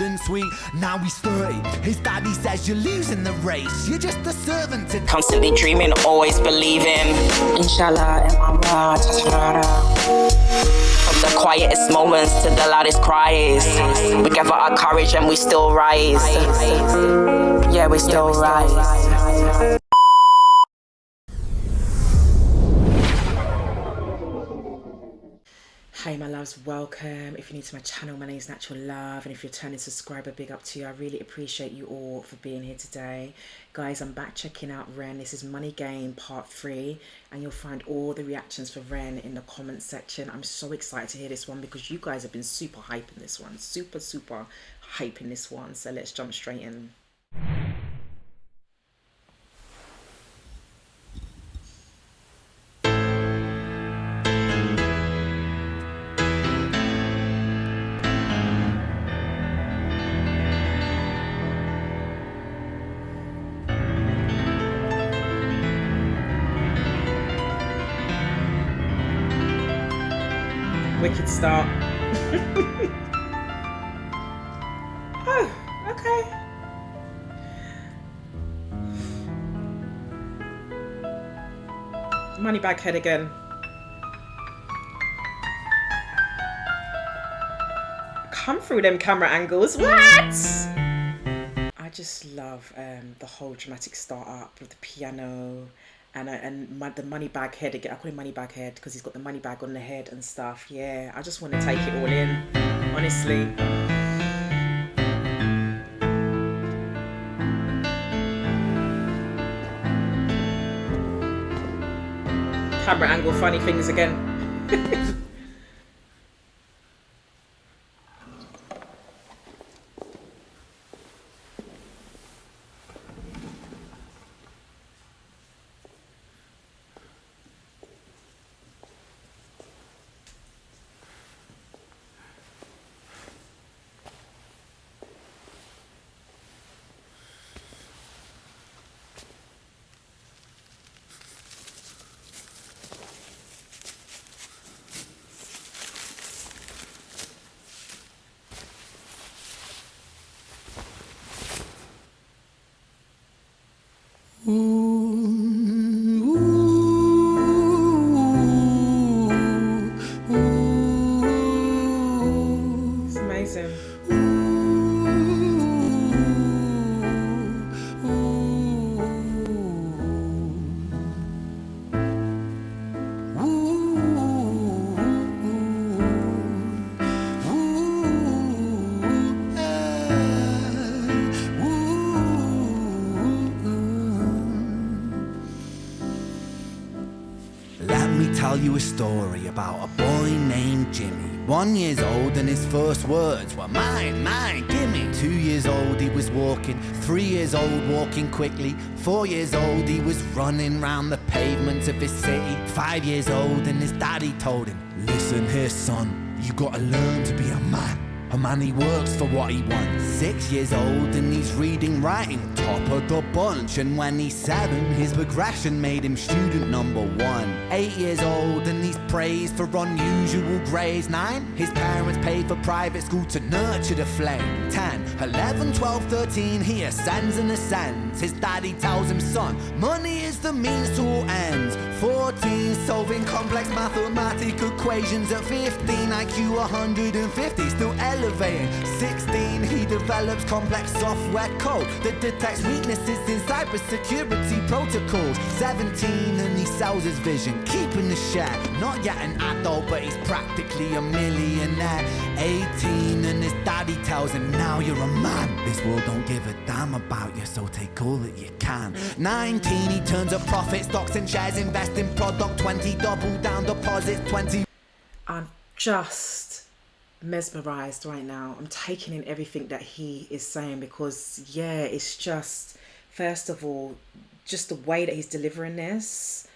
and sweet. Now he's 30. His daddy says you're losing the race. You're just a servant to constantly dreaming, always believing. Inshallah, from the quietest moments to the loudest cries, we gather our courage and we still rise. Yeah, we still rise. Hey my loves, welcome. If you're new to my channel, my name is Natural Love, and if you're a returning subscriber, big up to you. I really appreciate you all for being here today. Guys, I'm back checking out Ren. This is Money Game Part 3, and you'll find all the reactions for Ren in the comments section. I'm so excited to hear this one because you guys have been super hyping this one. Super hyping this one. So let's jump straight in. Wicked start. Oh, okay. Money bag head again. Come through them camera angles. What? I just love the whole dramatic start up with the piano. And the money bag head again. I call him money bag head because he's got the money bag on the head and stuff. Yeah, I just want to take it all in, honestly. Camera angle, funny things again. It's amazing. Tell you a story about a boy named Jimmy. 1 year old and his first words were mine, gimme. 2 years old he was walking, 3 years old walking quickly, 4 years old he was running round the pavements of his city. 5 years old and his daddy told him, listen here son, you gotta learn to be a man he works for what he wants. 6 years old and he's reading, writing, top of the bunch. And when he's 7, his progression made him student number 1. 8 years old and he's praised for unusual grades. 9, his parents paid for private school to nurture the flame. 10, 11, 12, 13, he ascends and ascends. His daddy tells him, son, money is the means to all ends. 14, solving complex mathematical equations. At 15, IQ 150, still elevating. 16, he develops complex software code that detects weaknesses in cybersecurity protocols. 17, and he sells his vision, keeping the share. Not yet an adult, but he's practically a millionaire. 18, and his daddy tells him, now you're a man. This world don't give a damn about you, so take all that you can. 19, he turns a profit, stocks and shares, invest in product. 20, double down deposits. 20. I'm just mesmerized right now. I'm taking in everything that he is saying because yeah, it's just, first of all, just the way that he's delivering this,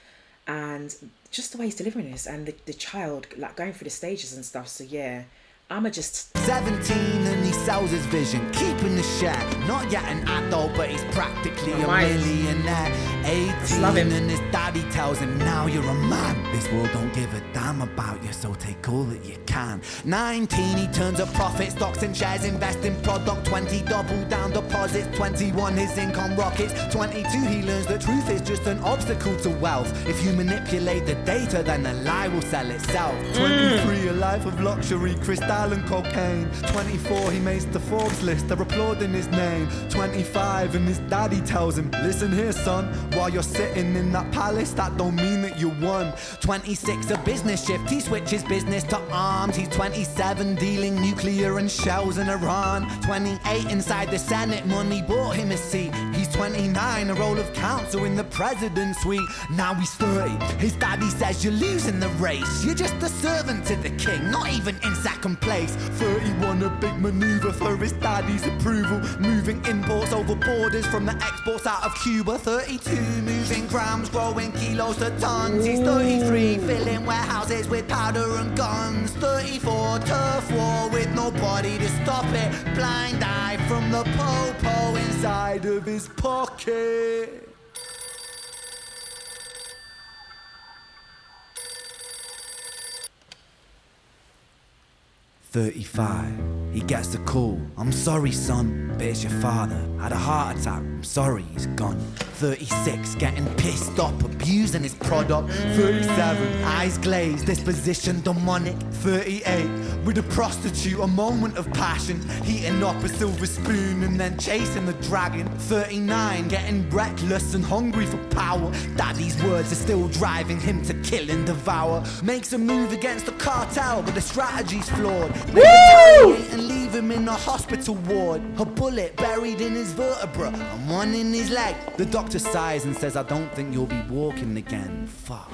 and just the way he's delivering this, and the child like going through the stages and stuff. So yeah, I'ma just 17 and he sells his vision, keeping the share. Not yet an adult, but he's practically a millionaire. 18 and his daddy tells him, now you're a man. This world don't give a damn about you, so take all that you can. 19, he turns a profit, stocks and shares, invest in product. 20, double down deposits. 21, his income rockets. 22, he learns that truth is just an obstacle to wealth. If you manipulate the data, then the lie will sell itself. 23, a life of luxury, crystal and cocaine. 24, he makes the Forbes list, they're applauding his name. 25, and his daddy tells him, listen here son, while you're sitting in that palace, that don't mean that you won. 26, a business shift, he switches business to arms. He's 27, dealing nuclear and shells in Iran. 28, inside the Senate, money bought him a seat. He's 29, a role of counsel in the president's suite. Now he's 30, his daddy says you're losing the race. You're just a servant to the king, not even in second place. 31, a big maneuver for his daddy's approval, moving imports over borders from the exports out of Cuba. 32, moving grams, growing kilos to tons. He's 33, filling warehouses with powder and guns. 34, turf war with nobody to stop it. Blind eye from the po-po inside of his pocket. 35, he gets the call. I'm sorry son, but it's your father. Had a heart attack, I'm sorry, he's gone. 36, getting pissed off, abusing his product. 37, eyes glazed, disposition demonic. 38, with a prostitute, a moment of passion, heating up a silver spoon and then chasing the dragon. 39, getting reckless and hungry for power. Daddy's words are still driving him to kill and devour. Makes a move against the cartel, but the strategy's flawed. They retaliate and leave him in a hospital ward. A bullet buried in his vertebra and one in his leg. The doctor sighs and says, I don't think you'll be walking again. Fuck.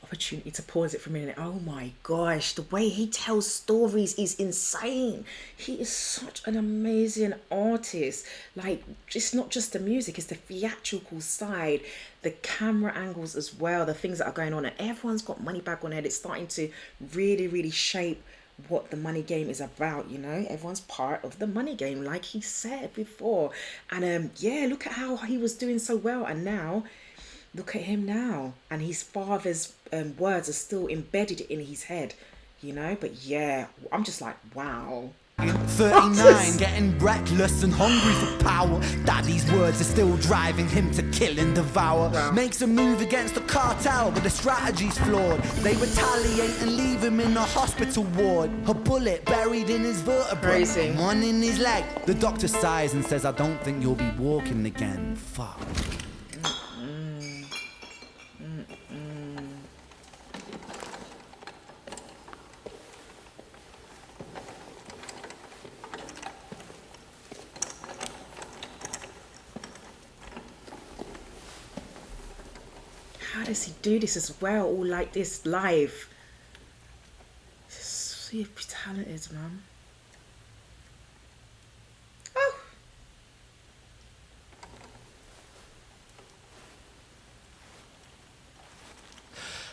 Opportunity to pause it for a minute. Oh my gosh, the way he tells stories is insane. He is such an amazing artist. Like, it's not just the music, it's the theatrical side, the camera angles as well, the things that are going on, and everyone's got money back on head. It's starting to really shape what the money game is about, you know. Everyone's part of the money game, like he said before. And yeah, look at how he was doing so well, and now look at him now, and his father's words are still embedded in his head, you know. But yeah, I'm just like, wow. 39, getting reckless and hungry for power. Daddy's words are still driving him to kill and devour. Wow. Makes a move against the cartel, but the strategy's flawed. They retaliate and leave him in a hospital ward. A bullet buried in his vertebra, Uprising. one in his leg. The doctor sighs and says, I don't think you'll be walking again. Fuck. How does he do this as well, all like this live? He's super talented, man. Oh.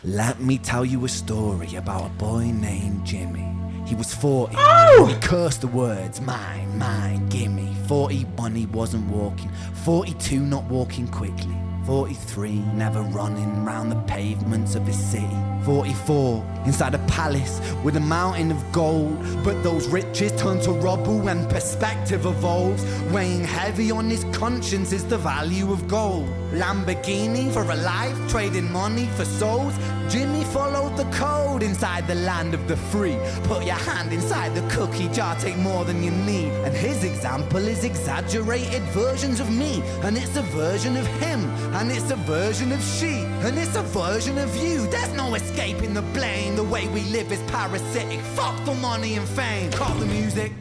Let me tell you a story about a boy named Jimmy. He was 40, oh! He cursed the words, mine, mine, gimme. 41, he wasn't walking. 42, not walking quickly. 43, never running round the pavements of his city. 44, inside a palace with a mountain of gold. But those riches turn to rubble when perspective evolves. Weighing heavy on his conscience is the value of gold. Lamborghini for a life, trading money for souls. Jimmy followed the code inside the land of the free. Put your hand inside the cookie jar, take more than you need. And his example is exaggerated versions of me. And it's a version of him, and it's a version of she, and it's a version of you. There's no escaping the blame. The way we live is parasitic. Fuck the money and fame. Cut the music.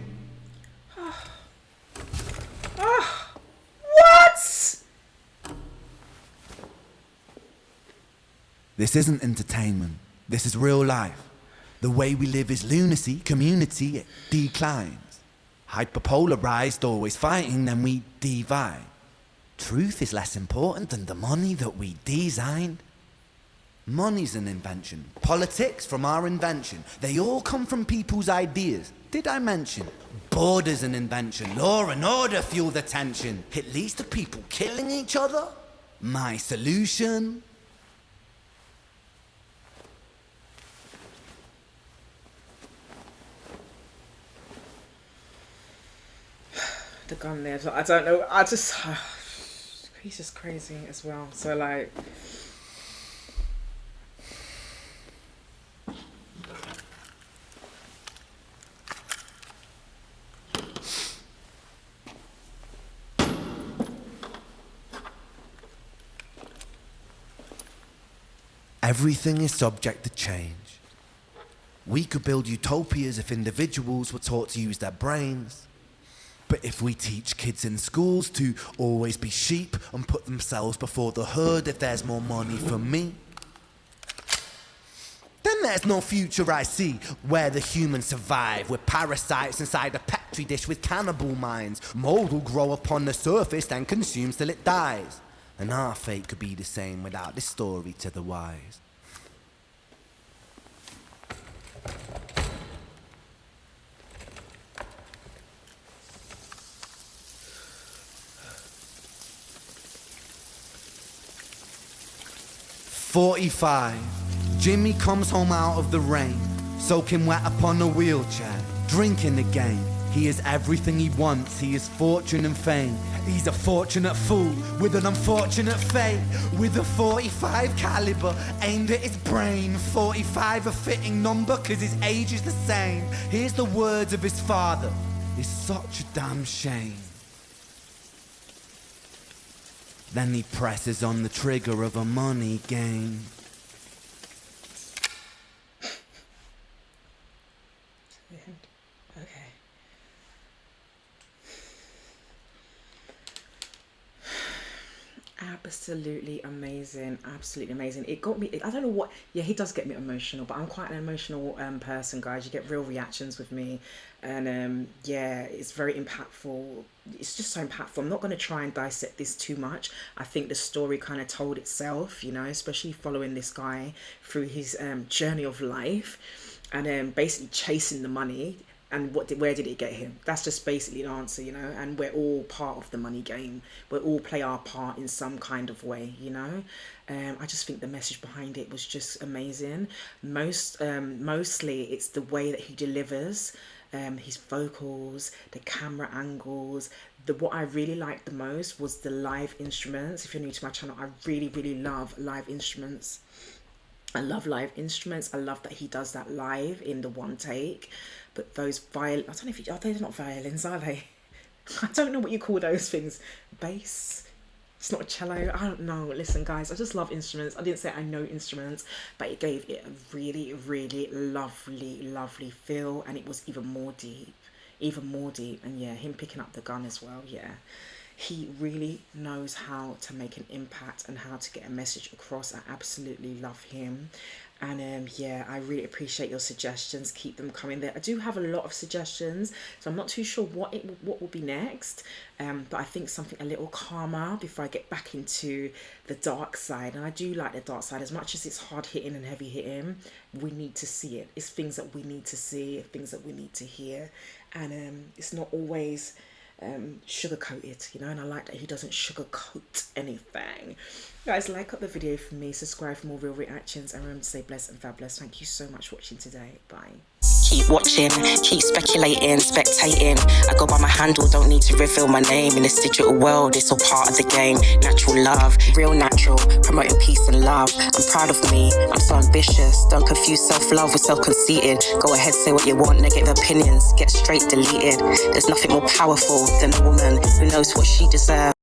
What? This isn't entertainment. This is real life. The way we live is lunacy. Community, it declines. Hyperpolarized, always fighting, then we divide. Truth is less important than the money that we design. Money's an invention. Politics from our invention. They all come from people's ideas. Did I mention? Border's an invention. Law and order fuel the tension. It leads to people killing each other. My solution? The gun there, I don't know, he's just crazy as well. So like, everything is subject to change. We could build utopias if individuals were taught to use their brains. But if we teach kids in schools to always be sheep and put themselves before the herd if there's more money for me, then there's no future I see where the humans survive with parasites inside a petri dish with cannibal minds. Mold will grow upon the surface and consumes till it dies. And our fate could be the same without this story to the wise. "45. Jimmy comes home out of the rain, soaking wet upon a wheelchair, drinking again. He is everything he wants, he is fortune and fame. He's a fortunate fool with an unfortunate fate. With a 45 caliber aimed at his brain. 45 a fitting number cause his age is the same. Here's the words of his father, it's such a damn shame. Then he presses on the trigger of a money game. Okay. Absolutely amazing, absolutely amazing. It got me, I don't know what, yeah, he does get me emotional, but I'm quite an emotional person, guys. You get real reactions with me, and yeah, it's very impactful. It's just so impactful. I'm not going to try and dissect this too much. I think the story kind of told itself, you know, especially following this guy through his journey of life, and basically chasing the money. And where did it get him? That's just basically the answer, you know. And we're all part of the money game. We all play our part in some kind of way, you know. I just think the message behind it was just amazing. Mostly it's the way that he delivers, his vocals, the camera angles. What I really liked the most was the live instruments. If you're new to my channel, I really, really love live instruments. I love live instruments. I love that he does that live in the one take. But those I don't know if they're not violins, are they? I don't know what you call those things. Bass? It's not a cello. I don't know. Listen, guys, I just love instruments. I didn't say I know instruments, but it gave it a really, really lovely, lovely feel. And it was even more deep. And yeah, him picking up the gun as well. Yeah. He really knows how to make an impact and how to get a message across. I absolutely love him. And yeah, I really appreciate your suggestions. Keep them coming. There I do have a lot of suggestions, so I'm not too sure what will be next, but I think something a little calmer before I get back into the dark side. And I do like the dark side. As much as it's hard hitting and heavy hitting, we need to see it. It's things that we need to see, things that we need to hear, and it's not always sugar coated, you know. And I like that he doesn't sugarcoat anything. Guys, like up the video for me, subscribe for more real reactions, and remember to stay blessed and fabulous. Thank you so much for watching today. Bye. Keep watching, keep speculating, spectating. I go by my handle, don't need to reveal my name. In this digital world, it's all part of the game. Natural love, real natural, promoting peace and love. I'm proud of me, I'm so ambitious. Don't confuse self-love with self-conceited. Go ahead, say what you want, negative opinions get straight deleted. There's nothing more powerful than a woman who knows what she deserves.